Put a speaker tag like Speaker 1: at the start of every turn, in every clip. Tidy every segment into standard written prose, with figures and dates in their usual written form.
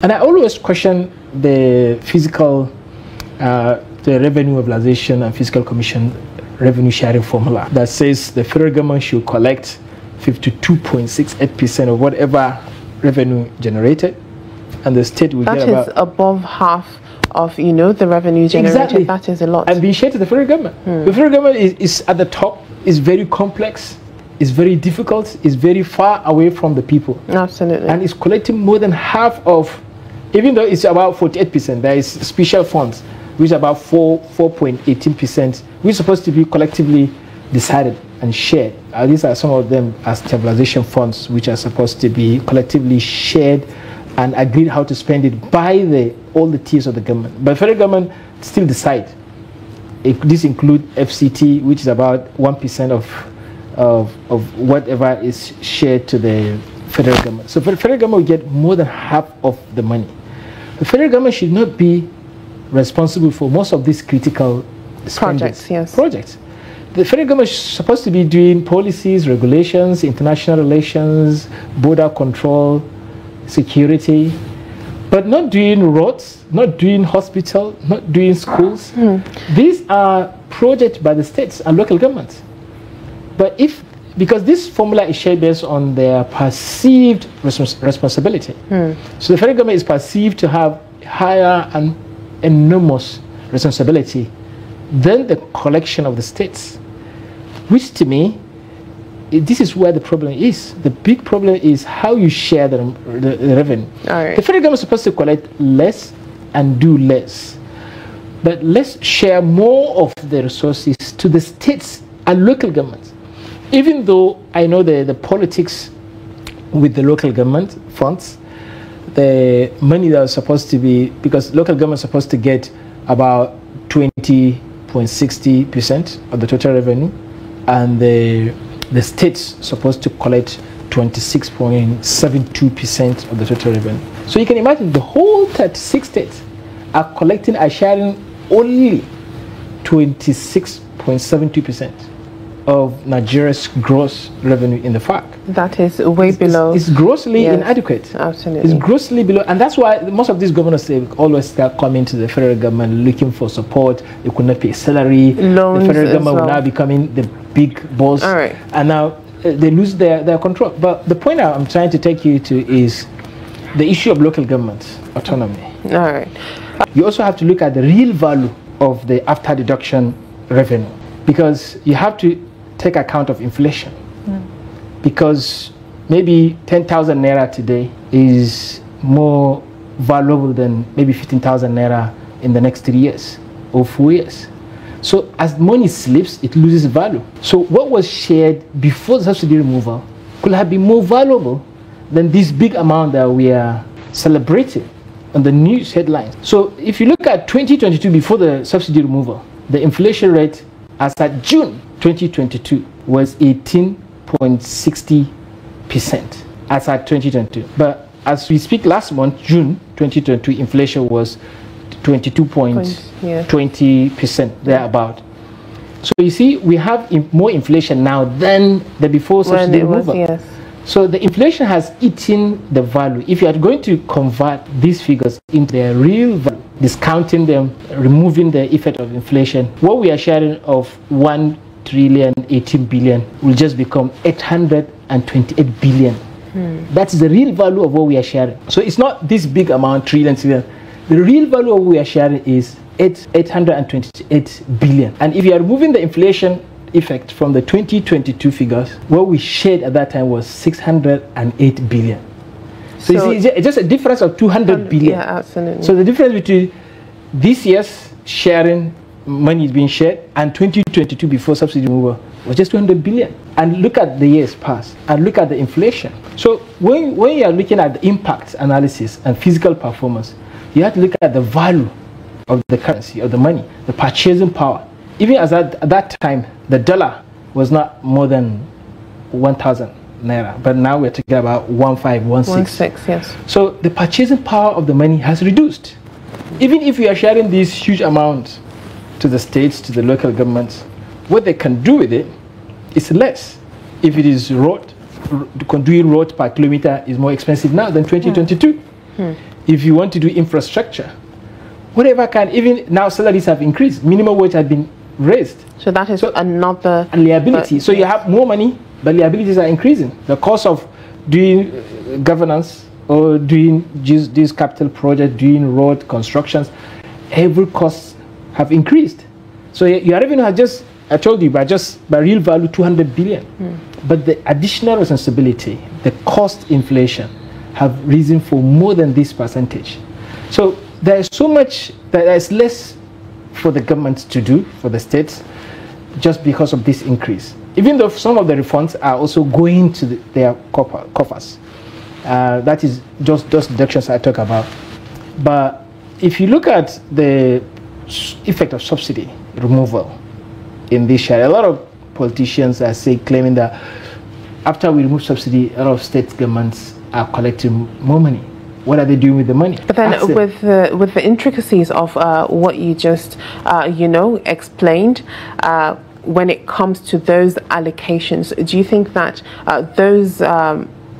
Speaker 1: And I always question the fiscal, the revenue mobilization and fiscal commission revenue sharing formula that says the federal government should collect 52.68% of whatever revenue generated, and the state will get about...
Speaker 2: That is above half of, the revenue generated.
Speaker 1: Exactly.
Speaker 2: That is a lot.
Speaker 1: And being shared to the federal government. The federal government is at the top, is very complex, is very difficult, is very far away from the people.
Speaker 2: Absolutely.
Speaker 1: And it's collecting more than half of, even though it's about 48%, there is special funds, which is about 4.18%, which is supposed to be collectively decided and shared. These are some of them as stabilization funds, which are supposed to be collectively shared and agreed how to spend it by all the tiers of the government. But the federal government still decide. This includes FCT, which is about 1% of whatever is shared to the federal government. So the federal government will get more than half of the money. The federal government should not be responsible for most of these critical
Speaker 2: projects. Yes.
Speaker 1: Projects. The federal government is supposed to be doing policies, regulations, international relations, border control, security, but not doing roads, not doing hospitals, not doing schools. These are projects by the states and local governments. But because this formula is shared based on their perceived responsibility. So the federal government is perceived to have higher and enormous responsibility than the collection of the states, which to me, this is where the problem is. The big problem is how you share the revenue.
Speaker 2: All right.
Speaker 1: The federal government is supposed to collect less and do less. But let's share more of the resources to the states and local governments. Even though I know the politics with the local government funds, the money that was supposed to be, because local government is supposed to get about 20.60% of the total revenue, and the states supposed to collect 26.72% of the total revenue. So you can imagine the whole 36 states are sharing only 26.72% of Nigeria's gross revenue in the FAAC.
Speaker 2: That is way below.
Speaker 1: It's grossly inadequate.
Speaker 2: Absolutely.
Speaker 1: It's grossly below. And that's why most of these governors, they always start coming to the federal government looking for support. They could not pay salary.
Speaker 2: Loans.
Speaker 1: The federal government will now becoming the big boss.
Speaker 2: All right.
Speaker 1: And now they lose their control. But the point I'm trying to take you to is the issue of local government autonomy.
Speaker 2: All right.
Speaker 1: You also have to look at the real value of the after deduction revenue, because you have to take account of inflation. Because maybe 10,000 naira today is more valuable than maybe 15,000 naira in the next 3 years or 4 years. So as money slips, it loses value. So what was shared before the subsidy removal could have been more valuable than this big amount that we are celebrating on the news headlines. So if you look at 2022 before the subsidy removal, the inflation rate as at June 2022 was 18.60% as at 2022. But as we speak, last month, June 2022, inflation was 22.20%, thereabout. So you see, we have more inflation now than the before subsidy removal.
Speaker 2: Yes.
Speaker 1: So the inflation has eaten the value. If you are going to convert these figures into their real value, discounting them, removing the effect of inflation, what we are sharing of 1,018 billion will just become 828 billion. That's the real value of what we are sharing. So it's not this big amount, trillions. The real value of what we are sharing is 828 billion. And if you are removing the inflation effect from the 2022 figures, what we shared at that time was 608 billion. So you see, it's just a difference of 200 billion.
Speaker 2: Yeah, absolutely.
Speaker 1: So the difference between this year's sharing, money is being shared, and 2022 before subsidy removal was just 200 billion. And look at the years past, and look at the inflation. So when you are looking at the impact analysis and physical performance, you have to look at the value of the currency, of the money, the purchasing power. Even as at that time, the dollar was not more than 1,000 naira, but now we're talking about 1,516.
Speaker 2: Yes.
Speaker 1: So the purchasing power of the money has reduced. Even if we are sharing these huge amounts to the states, to the local governments, what they can do with it is less. If it is road, doing road per kilometer is more expensive now than 2022. if you want to do infrastructure, whatever kind, even now salaries have increased, minimum wage has been raised.
Speaker 2: So that is another
Speaker 1: liability. So you have more money, but liabilities are increasing. The cost of doing governance or doing these capital projects, doing road constructions, every cost have increased. So your revenue has just, I told you, by real value 200 billion. But the additional responsibility, the cost inflation have risen for more than this percentage. So there is so much, there is less for the government to do, for the states, just because of this increase. Even though some of the refunds are also going to their coffers. That is just those deductions I talk about. But if you look at the effect of subsidy removal in this year, a lot of politicians are claiming that after we remove subsidy, a lot of state governments are collecting more money. What are they doing with the money?
Speaker 2: But then with the intricacies of what you just explained, when it comes to those allocations, do you think that those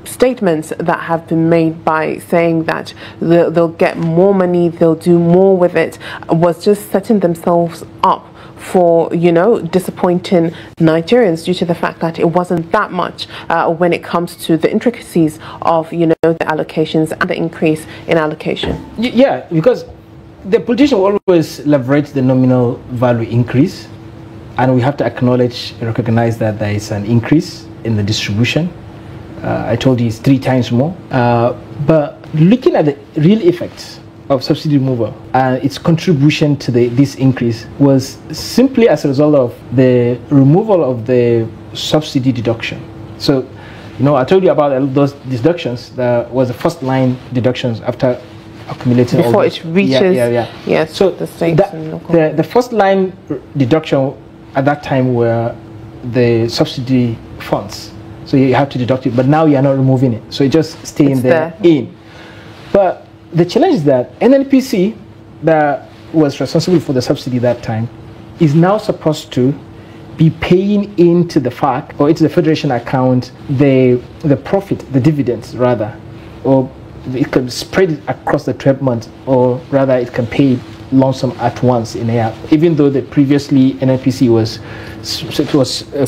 Speaker 2: statements that have been made by saying that they'll get more money, they'll do more with it, was just setting themselves up for disappointing Nigerians due to the fact that it wasn't that much when it comes to the intricacies of the allocations and the increase in allocation?
Speaker 1: Yeah, because the politician will always leverage the nominal value increase, and we have to acknowledge, recognize that there is an increase in the distribution. I told you it's 3 times more. But looking at the real effects of subsidy removal and its contribution to this increase was simply as a result of the removal of the subsidy deduction. So, I told you about those deductions. That was the first line deductions after accumulating
Speaker 2: before
Speaker 1: all
Speaker 2: it reaches yes,
Speaker 1: so
Speaker 2: the states and local.
Speaker 1: The first line deduction at that time were the subsidy funds. So you have to deduct it, but now you are not removing it. So it just staying there. But the challenge is that NNPC, that was responsible for the subsidy that time, is now supposed to be paying into the FAAC, or into the Federation account, the profit, the dividends rather, or it can spread it across the 12 months, or rather it can pay lump sum at once in a year. Even though the previously NNPC was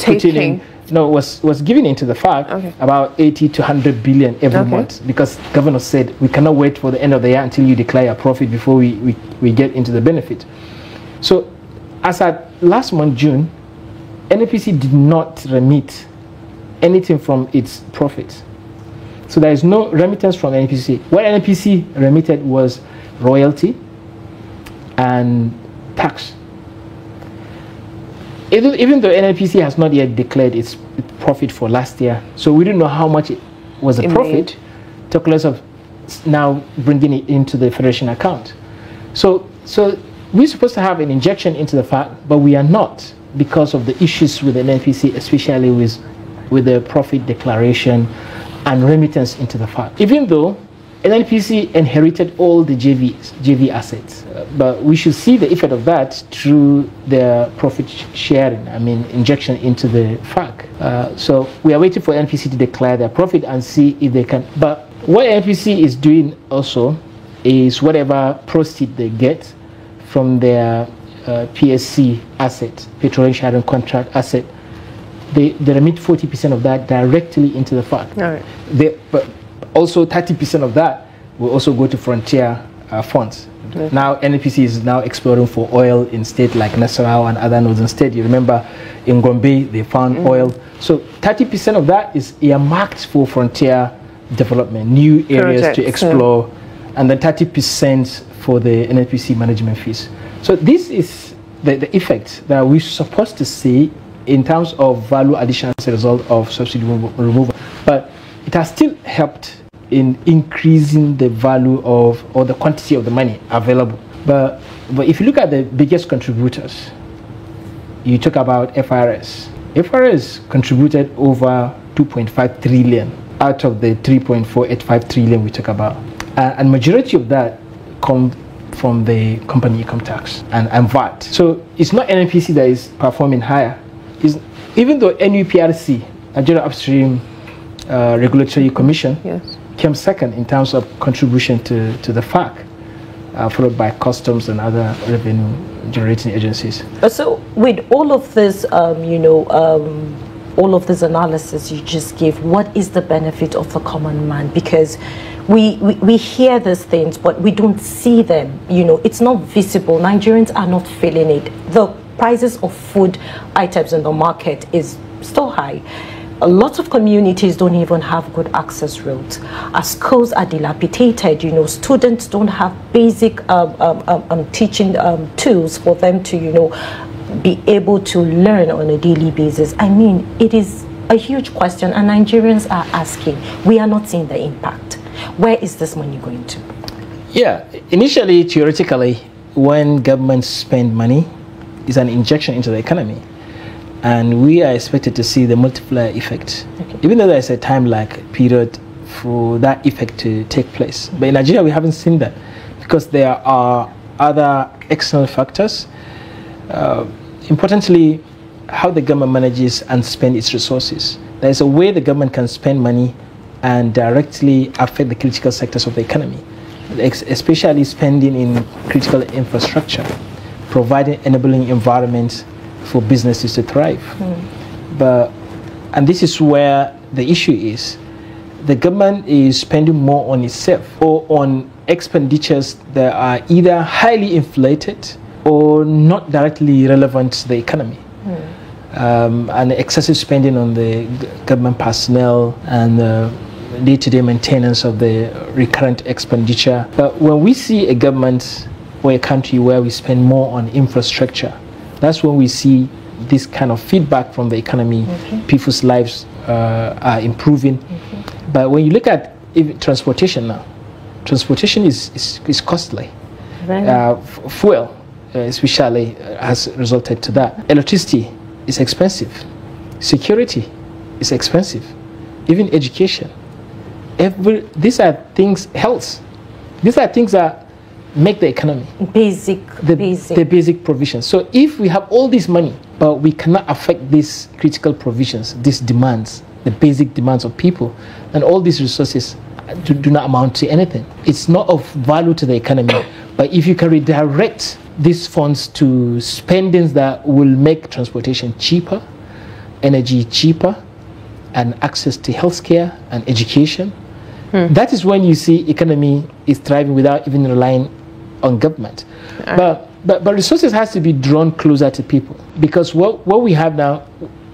Speaker 1: putting in, was giving into the FAAC about 80 to 100 billion every month, because governor said we cannot wait for the end of the year until you declare a profit before we get into the benefit. So as at last month, June, NNPC did not remit anything from its profits. So there is no remittance from NNPC. What NNPC remitted was royalty and tax. Even though NNPC has not yet declared its profit for last year, so we don't know how much it was a profit, talk less of now bringing it into the Federation account. So we're supposed to have an injection into the FAAC, but we are not, because of the issues with NNPC, especially with the profit declaration and remittance into the FAAC. Even though NNPC inherited all the JV assets, but we should see the effect of that through their profit sharing, injection into the FAAC. So we are waiting for NNPC to declare their profit and see if they can. But what NNPC is doing also is whatever proceeds they get from their PSC asset, petroleum sharing contract asset, they remit 40% of that directly into the FAAC. But also 30% of that will also go to frontier funds. Now NNPC is now exploring for oil in states like Nasarawa and other northern states. You remember in Gombe they found oil. So 30% of that is earmarked for frontier development, new areas to explore, and then 30% for the NNPC management fees. So this is the effect that we're supposed to see in terms of value addition as a result of subsidy removal. But it has still helped in increasing the value of, or the quantity of the money available. But if you look at the biggest contributors, you talk about FRS. FRS contributed over 2.5 trillion out of the 3.485 trillion we talk about. And majority of that come from the company income tax and VAT. So it's not NNPC that is performing higher. Even though NUPRC, Nigeria Upstream Regulatory Commission, came second in terms of contribution to the FAAC, followed by customs and other revenue generating agencies.
Speaker 3: So with all of this, all of this analysis you just gave, what is the benefit of the common man? Because we hear these things, but we don't see them. It's not visible. Nigerians are not feeling it. The prices of food items in the market is still high. A lot of communities don't even have good access roads. Our schools are dilapidated. Students don't have basic teaching tools for them to, be able to learn on a daily basis. I mean, it is a huge question, and Nigerians are asking. We are not seeing the impact. Where is this money going to?
Speaker 1: Yeah, initially, theoretically, when governments spend money, it's an injection into the economy. And we are expected to see the multiplier effect, even though there's a time lag period for that effect to take place. But in Nigeria, we haven't seen that because there are other external factors. Importantly, how the government manages and spends its resources. There's a way the government can spend money and directly affect the critical sectors of the economy, especially spending in critical infrastructure, providing enabling environments for businesses to thrive. And this is where the issue is. The government is spending more on itself or on expenditures that are either highly inflated or not directly relevant to the economy. And excessive spending on the government personnel and day-to-day maintenance of the recurrent expenditure. But when we see a government or a country where we spend more on infrastructure, that's when we see this kind of feedback from the economy. People's lives are improving. But when you look at transportation now, transportation is costly. Fuel especially has resulted to that. Electricity is expensive. Security is expensive. Even education. These are things, health. These are things that make the economy the basic provisions. So if we have all this money but we cannot affect these critical provisions, these demands, the basic demands of people, and all these resources do not amount to anything. It's not of value to the economy. But if you can redirect these funds to spendings that will make transportation cheaper, energy cheaper, and access to healthcare and education, that is when you see economy is thriving without even relying on government. But resources has to be drawn closer to people, because what we have now,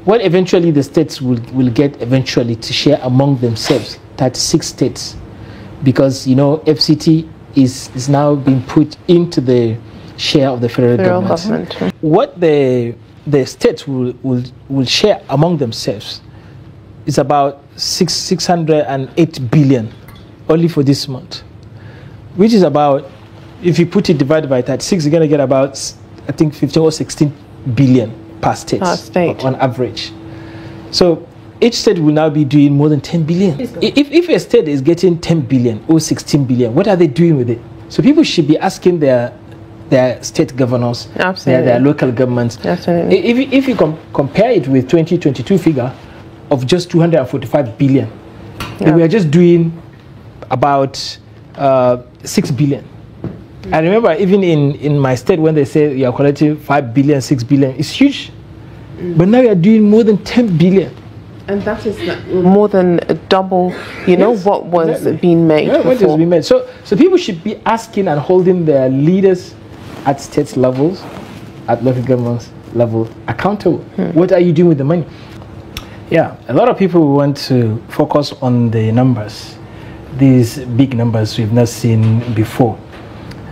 Speaker 1: what eventually the states will get eventually to share among themselves, 36 states, because FCT is now being put into the share of the federal government. What the states will share among themselves is about 608 billion only for this month, which is about, if you put it divided by 36, you're going to get about, I think, 15 or 16 billion per state. On average. So each state will now be doing more than 10 billion. If a state is getting 10 billion or 16 billion, what are they doing with it? So people should be asking their state governors, their local governments. If you compare it with 2022 figure of just 245 billion, then we are just doing about 6 billion. I remember even in my state when they say you are collecting 5 billion, 6 billion, it's huge. But now you are doing more than 10 billion.
Speaker 2: And that is more than double, what was being made before.
Speaker 1: What was being made. So people should be asking and holding their leaders at state levels, at local governments level, accountable. What are you doing with the money? Yeah, a lot of people want to focus on the numbers, these big numbers we've not seen before.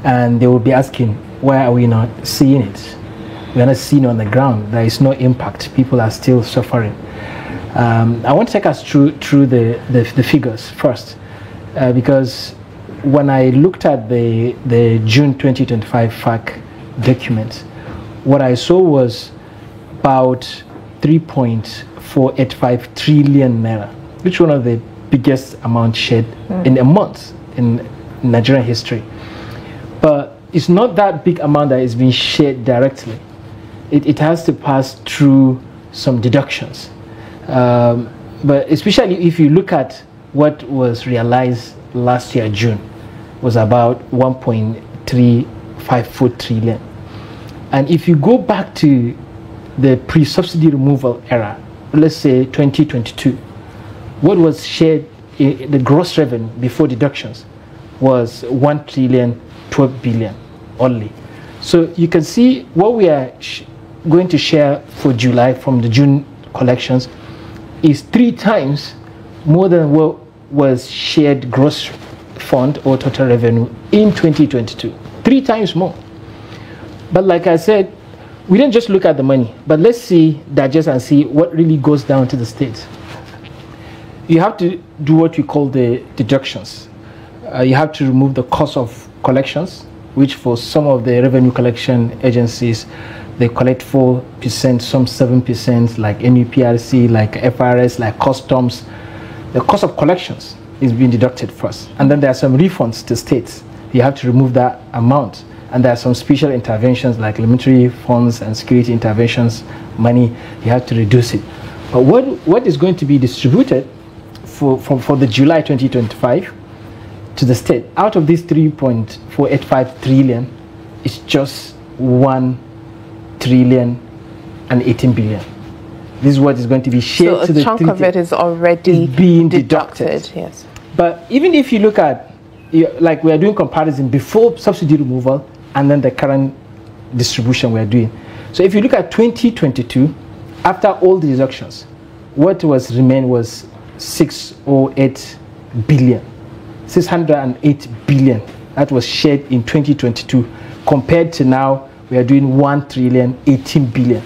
Speaker 1: And they will be asking, why are we not seeing it? We are not seeing it on the ground. There is no impact. People are still suffering. I want to take us through the figures first, because when I looked at the June 2025 FAAC document, what I saw was about 3.485 trillion naira, which is one of the biggest amounts shared in a month in Nigerian history. But it's not that big amount that is being shared directly. It has to pass through some deductions. But especially if you look at what was realized last year, June, was about 1.354 trillion. And if you go back to the pre-subsidy removal era, let's say 2022, what was shared in the gross revenue before deductions was 1 trillion 12 billion only. So you can see what we are going to share for July from the June collections is 3 times more than what was shared gross fund or total revenue in 2022. 3 times more. But like I said, we don't just look at the money, but let's see, digest and see what really goes down to the states. You have to do what we call the deductions. You have to remove the cost of collections, which for some of the revenue collection agencies, they collect 4%, some 7%, like NUPRC, like FRS, like customs. The cost of collections is being deducted first. And then there are some refunds to states. You have to remove that amount. And there are some special interventions like elementary funds and security interventions money. You have to reduce it. But what is going to be distributed for the July 2025 to the state, out of this 3.485 trillion, it's just 1 trillion and 18 billion. This is what is going to be shared to the
Speaker 2: chunk of it is already
Speaker 1: being deducted.
Speaker 2: Yes.
Speaker 1: But even if you look at, like we are doing comparison before subsidy removal and then the current distribution we are doing. So if you look at 2022, after all the deductions, what was remained was 608 billion. 608 billion that was shared in 2022, compared to now we are doing 1 trillion 18 billion.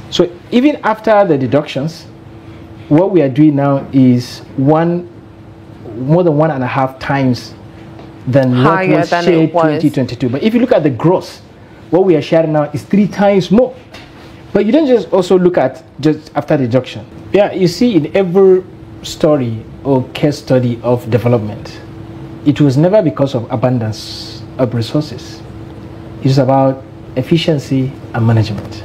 Speaker 1: So even after the deductions, what we are doing now is more than 1.5 times than what was shared in 2022. But if you look at the gross, what we are sharing now is 3 times more. But you don't just also look at just after deduction. Yeah, you see in every story or case study of development, it was never because of abundance of resources. It's about efficiency and management.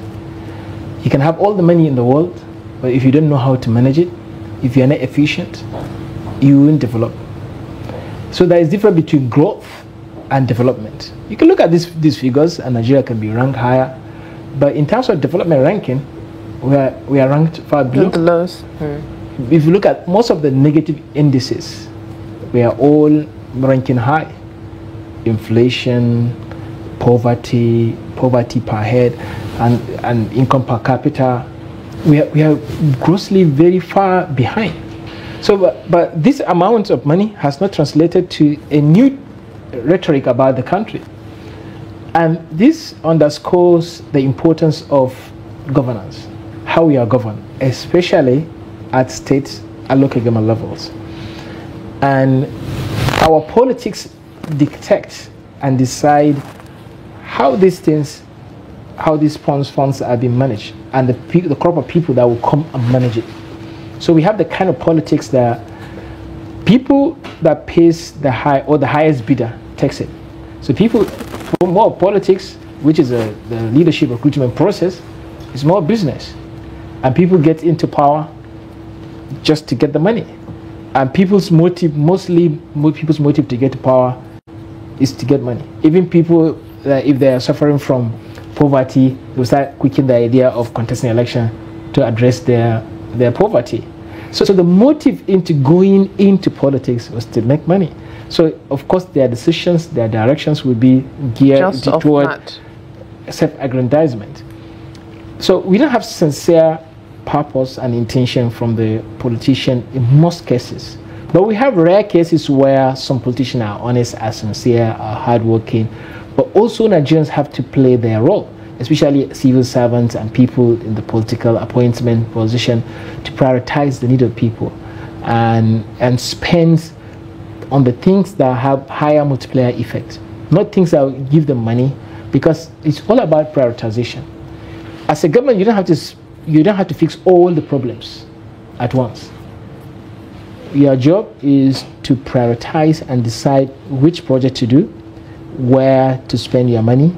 Speaker 1: You can have all the money in the world, but if you don't know how to manage it, if you're not efficient, you won't develop. So there is difference between growth and development. You can look at these figures, and Nigeria can be ranked higher, but in terms of development ranking, we are ranked far below.
Speaker 2: The lowest.
Speaker 1: If you look at most of the negative indices, we are all ranking high. Inflation, poverty per head, and income per capita, we are grossly very far behind. So, but this amount of money has not translated to a new rhetoric about the country. And this underscores the importance of governance, how we are governed, especially at state and local government levels. And our politics dictate and decide how these things, how these funds are being managed, and the crop of people that will come and manage it. So we have the kind of politics that people that pays the highest bidder takes it. So people, for more politics, which is the leadership recruitment process, is more business. And people get into power just to get the money. And people's motive, most people's motive to get to power is to get money. Even people, if they are suffering from poverty, they will start quicking the idea of contesting election to address their poverty. So the motive into going into politics was to make money. So of course their decisions, their directions will be geared toward self-aggrandizement. So we don't have sincere purpose and intention from the politician in most cases. But we have rare cases where some politicians are honest, are sincere, are hardworking. But also Nigerians have to play their role, especially civil servants and people in the political appointment position, to prioritize the need of people and spend on the things that have higher multiplier effect, not things that will give them money, because it's all about prioritization. As a government, you don't have to fix all the problems at once. Your job is to prioritize and decide which project to do, where to spend your money,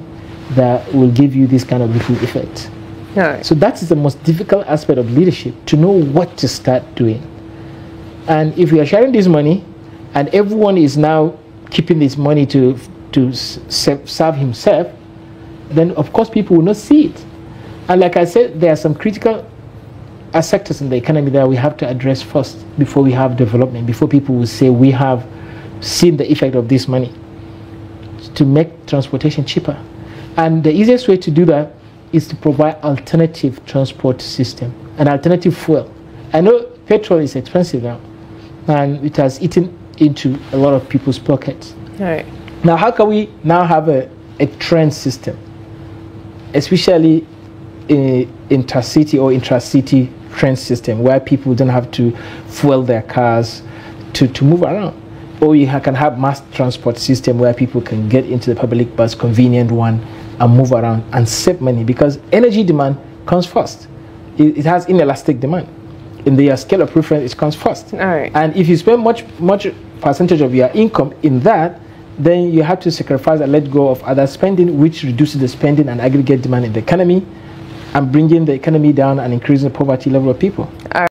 Speaker 1: that will give you this kind of ripple effect.
Speaker 2: Right.
Speaker 1: So that is the most difficult aspect of leadership, to know what to start doing. And if we are sharing this money, and everyone is now keeping this money to serve himself, then of course people will not see it. And like I said, there are some critical sectors in the economy that we have to address first before we have development, before people will say we have seen the effect of this money, to make transportation cheaper. And the easiest way to do that is to provide alternative transport system, an alternative fuel. I know petrol is expensive now, and it has eaten into a lot of people's pockets.
Speaker 2: All right.
Speaker 1: Now, how can we now have a train system, especially intercity or intracity train system, where people don't have to fuel their cars to move around? Or you can have mass transport system where people can get into the public bus, convenient one, and move around and save money, because energy demand comes first. It has inelastic demand. In the scale of preference, it comes first.
Speaker 2: All right.
Speaker 1: And if you spend much percentage of your income in that, then you have to sacrifice and let go of other spending, which reduces the spending and aggregate demand in the economy, and bringing the economy down and increasing the poverty level of people.